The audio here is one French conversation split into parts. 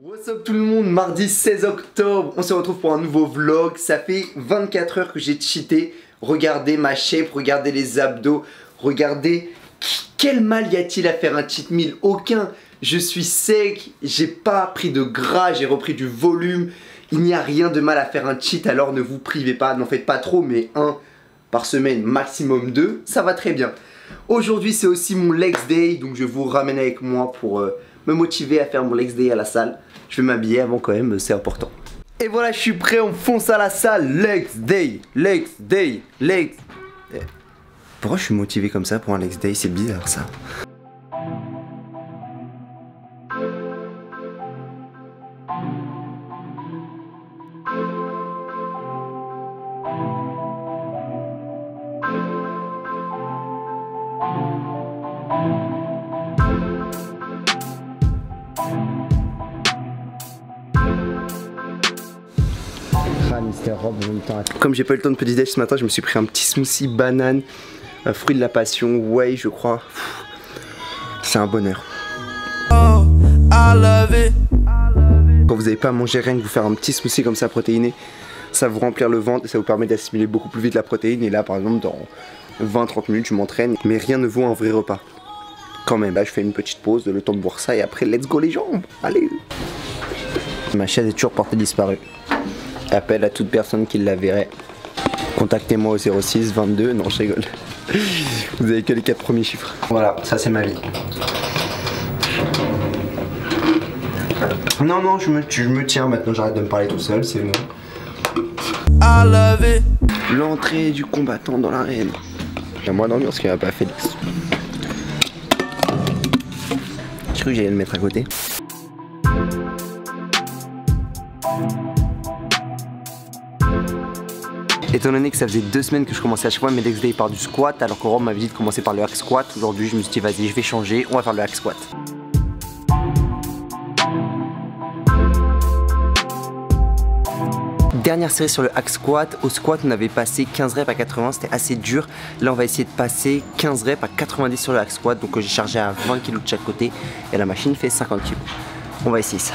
What's up tout le monde, mardi 16 octobre, on se retrouve pour un nouveau vlog. Ça fait 24 heures que j'ai cheaté. Regardez ma shape, regardez les abdos, regardez quel mal y a-t-il à faire un cheat meal? Aucun. Je suis sec, j'ai pas pris de gras, j'ai repris du volume. Il n'y a rien de mal à faire un cheat, alors ne vous privez pas, n'en faites pas trop, mais un par semaine, maximum 2, ça va très bien. Aujourd'hui c'est aussi mon legs day, donc je vous ramène avec moi pour me motiver à faire mon legs day à la salle. Je vais m'habiller avant quand même, c'est important. Et voilà, je suis prêt, on fonce à la salle. Legs day, legs day, legs. Pourquoi je suis motivé comme ça pour un legs day? C'est bizarre ça. Comme j'ai pas eu le temps de petit déj ce matin, je me suis pris un petit smoothie banane, fruit de la passion, whey je crois. C'est un bonheur. Quand vous n'avez pas à manger rien que vous faire un petit smoothie comme ça protéiné, ça vous remplir le ventre et ça vous permet d'assimiler beaucoup plus vite la protéine. Et là par exemple dans 20-30 minutes je m'entraîne, mais rien ne vaut un vrai repas. Quand même, là je fais une petite pause, le temps de boire ça et après let's go les jambes. Allez. Ma chaise est toujours portée disparue. Appel à toute personne qui la verrait. Contactez-moi au 06 22. Non, je rigole. Vous avez que les 4 premiers chiffres. Voilà, ça c'est ma vie. Non, non, je me tiens maintenant. J'arrête de me parler tout seul, c'est bon. L'entrée du combattant dans l'arène. Il y a moins d'ambiance qu'il n'y a pas Félix. Je crois que j'allais le mettre à côté. Étant donné que ça faisait 2 semaines que je commençais à chaque fois mes legs day par du squat, alors que Rob m'avait dit de commencer par le hack squat, aujourd'hui je me suis dit vas-y je vais changer, on va faire le hack squat. Dernière série sur le hack squat, au squat on avait passé 15 reps à 80, c'était assez dur. Là on va essayer de passer 15 reps à 90 sur le hack squat, donc j'ai chargé à 20 kg de chaque côté et la machine fait 50 kg. On va essayer ça.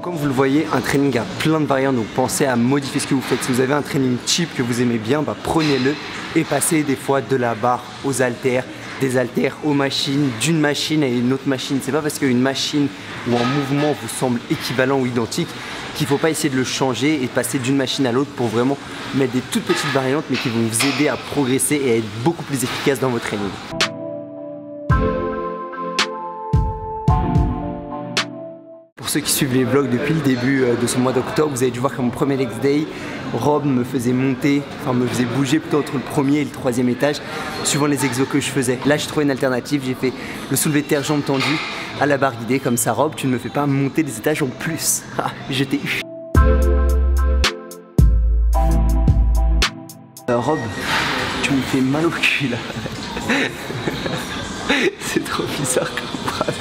Comme vous le voyez, un training a plein de variantes, donc pensez à modifier ce que vous faites. Si vous avez un training cheap que vous aimez bien, bah prenez-le et passez des fois de la barre aux haltères, des haltères aux machines, d'une machine à une autre machine. C'est pas parce qu'une machine ou un mouvement vous semble équivalent ou identique qu'il ne faut pas essayer de le changer et passer d'une machine à l'autre pour vraiment mettre des toutes petites variantes mais qui vont vous aider à progresser et à être beaucoup plus efficace dans votre training. Pour ceux qui suivent les vlogs depuis le début de ce mois d'octobre, vous avez dû voir que mon premier legs day, Rob me faisait monter, enfin me faisait bouger plutôt entre le premier et le 3e étage, suivant les exos que je faisais. Là j'ai trouvé une alternative, j'ai fait le soulevé de terre jambes tendues à la barre guidée, comme ça Rob, tu ne me fais pas monter des étages en plus. Ah, je t'ai eu. Rob, tu me fais mal au cul là. C'est trop bizarre comme phrase.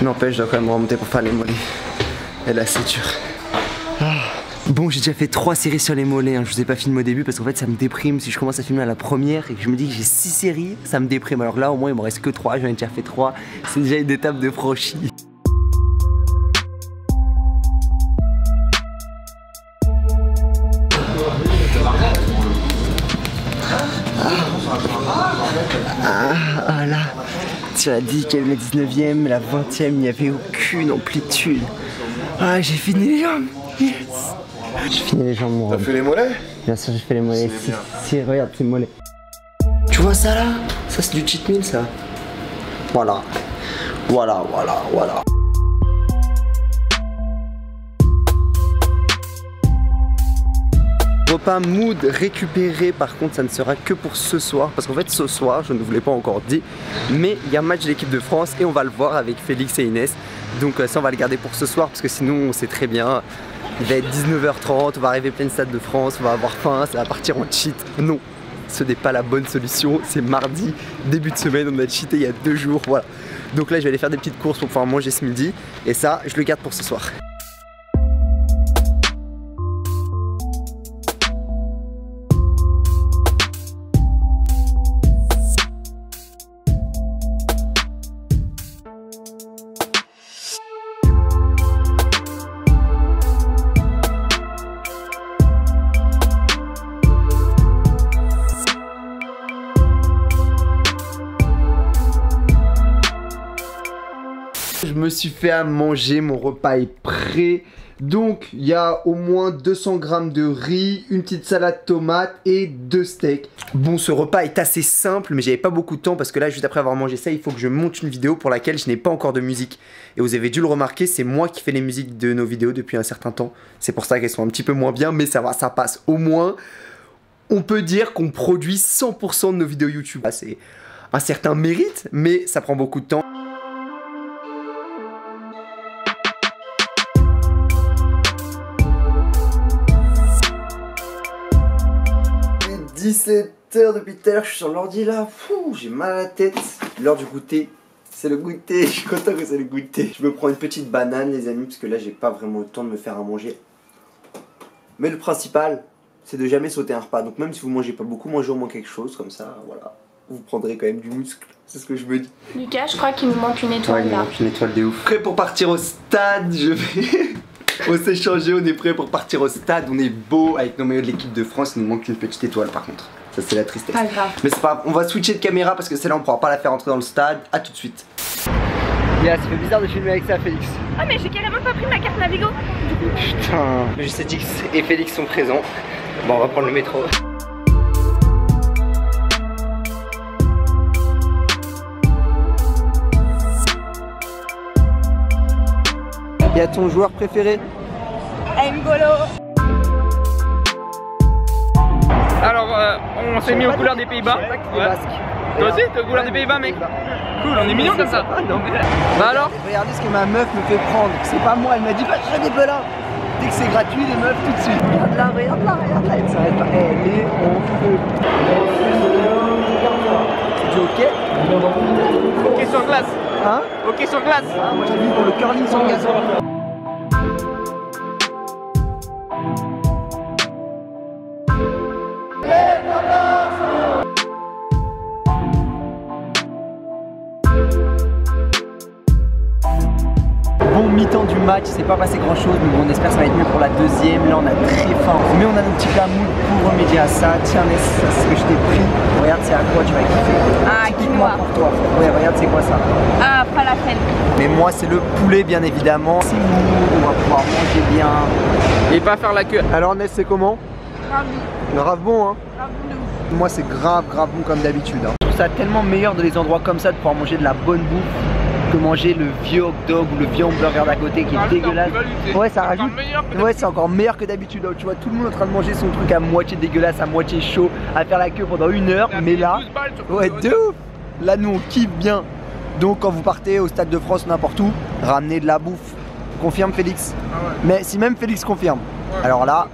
N'empêche, je dois quand même remonter pour faire les mollets. Et là, c'est dur. Bon, j'ai déjà fait 3 séries sur les mollets. Hein. Je vous ai pas filmé au début parce qu'en fait, ça me déprime. Si je commence à filmer à la première et que je me dis que j'ai 6 séries, ça me déprime. Alors là, au moins, il me reste que 3. J'en ai déjà fait 3. C'est déjà une étape de franchie. Ah là. Tu as dit qu'il y avait la 19e, la 20e, il n'y avait aucune amplitude. Ah, j'ai fini les jambes. Yes. J'ai fini les jambes, mon Rob. T'as fait les mollets? Bien sûr, j'ai fait les mollets. Si, regarde, c'est mollets. Tu vois ça là? Ça, c'est du cheat meal, ça. Voilà. Voilà. Repas mood récupéré, par contre ça ne sera que pour ce soir parce qu'en fait ce soir, je ne vous l'ai pas encore dit, mais il y a un match de l'équipe de France et on va le voir avec Félix et Inès, donc ça on va le garder pour ce soir parce que sinon on sait très bien, il va être 19h30, on va arriver plein stade de France, on va avoir faim, ça va partir en cheat. Non, ce n'est pas la bonne solution. C'est mardi, début de semaine, on a cheaté il y a 2 jours, voilà. Donc là je vais aller faire des petites courses pour pouvoir manger ce midi. Et ça, je le garde pour ce soir. Je me suis fait à manger, mon repas est prêt. Donc il y a au moins 200 grammes de riz, une petite salade tomate et 2 steaks. Bon, ce repas est assez simple, mais j'avais pas beaucoup de temps parce que là, juste après avoir mangé ça, il faut que je monte une vidéo pour laquelle je n'ai pas encore de musique. Et vous avez dû le remarquer, c'est moi qui fais les musiques de nos vidéos depuis un certain temps. C'est pour ça qu'elles sont un petit peu moins bien, mais ça va, ça passe. Au moins, on peut dire qu'on produit 100% de nos vidéos YouTube. C'est un certain mérite, mais ça prend beaucoup de temps. 17h depuis tout à l'heure, je suis sur l'ordi là, j'ai mal à la tête. L'heure du goûter, c'est le goûter, je suis content que c'est le goûter. Je me prends une petite banane les amis, parce que là j'ai pas vraiment le temps de me faire à manger. Mais le principal, c'est de jamais sauter un repas. Donc même si vous mangez pas beaucoup, mangez au moins quelque chose, comme ça, voilà. Vous prendrez quand même du muscle, c'est ce que je me dis. Lucas, je crois qu'il nous manque une étoile là. Il me manque une étoile de ouf. Prêt pour partir au stade, je vais... On s'est changé, on est prêt pour partir au stade, on est beau avec nos maillots de l'équipe de France, il nous manque une petite étoile par contre. Ça c'est la tristesse. Pas grave. Mais c'est pas grave, on va switcher de caméra parce que celle-là on pourra pas la faire entrer dans le stade. A tout de suite. Léa, ça fait bizarre de filmer avec ça Félix. Ah mais j'ai carrément pas pris ma carte Navigo. Putain, le G7X et Félix sont présents. Bon, on va prendre le métro. Il y a ton joueur préféré? N'Golo. Alors, on s'est mis aux couleurs des Pays-Bas. Ouais. Toi aussi, t'es aux couleurs des Pays-Bas, mec? Cool, on est mignons comme ça. Bah alors? Regardez ce que ma meuf me fait prendre. C'est pas moi, elle m'a dit pas je fais des pelins. Dès que c'est gratuit, les meufs tout de suite. Regarde là, regarde là, regarde là. Elle s'arrête pas. Elle est en feu. C'est du hockey? Ok sur glace. Hein? Ok sur glace. Ah, moi j'ai mis pour le curling sur gazon. Bon, mi-temps du match, c'est pas passé grand chose, mais bon, on espère que ça va être mieux pour la deuxième. Là, on a très faim, mais on a nos petits plats moules pour remédier à ça. Tiens, Ness, c'est ce que je t'ai pris. Regarde, c'est à quoi tu vas kiffer. Ah, quinoa pour toi. Ouais, regarde, c'est quoi ça? Ah, falafel. Mais moi, c'est le poulet, bien évidemment. C'est mou, on va pouvoir manger bien. Et pas faire la queue. Alors, Ness, c'est comment? Ravi. Grave bon, hein? Grave de ouf. Moi, c'est grave bon comme d'habitude. Hein. Je trouve ça tellement meilleur dans les endroits comme ça de pouvoir manger de la bonne bouffe que manger le vieux hot dog ou le vieux hamburger d'à côté qui est dégueulasse. Ouais, ça rajoute. Ouais, c'est encore meilleur que d'habitude. Tu vois, tout le monde est en train de manger son truc à moitié dégueulasse, à moitié chaud, à faire la queue pendant 1 heure. Mais là, ouais, de ouf. Là, nous, on kiffe bien. Donc, quand vous partez au Stade de France, n'importe où, ramenez de la bouffe. Confirme Félix? Ah ouais. Mais si même Félix confirme, ouais. Alors là.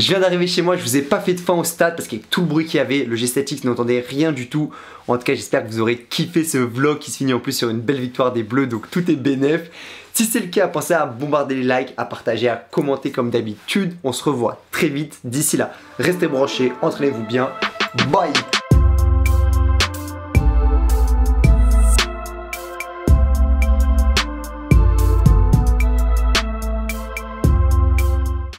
Je viens d'arriver chez moi, je vous ai pas fait de fin au stade parce qu'avec tout le bruit qu'il y avait, le G7X n'entendait rien du tout. En tout cas, j'espère que vous aurez kiffé ce vlog qui se finit en plus sur une belle victoire des Bleus, donc tout est bénef. Si c'est le cas, pensez à bombarder les likes, à partager, à commenter comme d'habitude. On se revoit très vite. D'ici là, restez branchés, entraînez-vous bien. Bye!